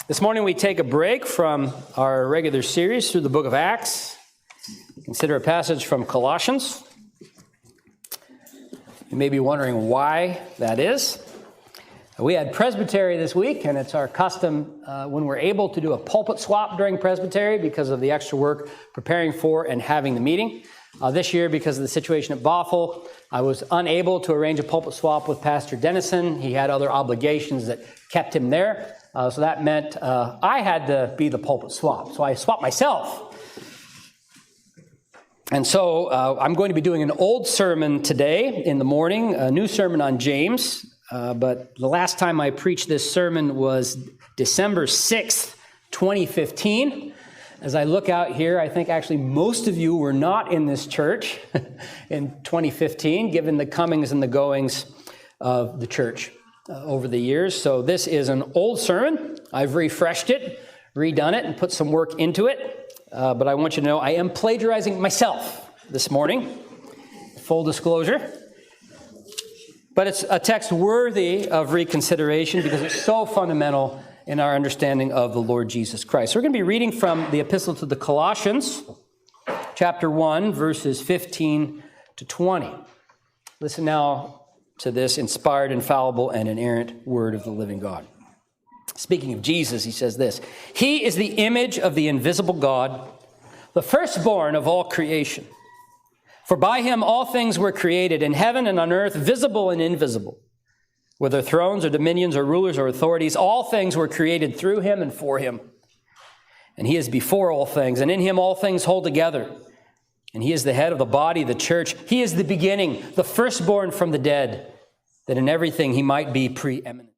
This morning we take a break from our regular series through the book of Acts. Consider a passage from Colossians. You may be wondering why that is. We had Presbytery this week, and it's our custom when we're able to do a pulpit swap during Presbytery because of the extra work preparing for and having the meeting. This year, because of the situation at Bothell, I was unable to arrange a pulpit swap with Pastor Dennison. He had other obligations that kept him there. So that meant I had to be the pulpit swap. So I swapped myself. And so I'm going to be doing an old sermon today in the morning, a new sermon on James. But the last time I preached this sermon was December 6th, 2015. As I look out here, I think actually most of you were not in this church in 2015, given the comings and the goings of the church over the years. So this is an old sermon. I've refreshed it, redone it, and put some work into it. But I want you to know I am plagiarizing myself this morning. Full disclosure. But it's a text worthy of reconsideration because it's so fundamental in our understanding of the Lord Jesus Christ. So we're going to be reading from the Epistle to the Colossians, chapter 1, verses 15 to 20. Listen now to this inspired, infallible, and inerrant word of the living God. Speaking of Jesus, he says this: He is the image of the invisible God, the firstborn of all creation. For by him all things were created, in heaven and on earth, visible and invisible. Whether thrones or dominions or rulers or authorities, all things were created through him and for him. And he is before all things, and in him all things hold together. And he is the head of the body, the church. He is the beginning, the firstborn from the dead, that in everything he might be preeminent.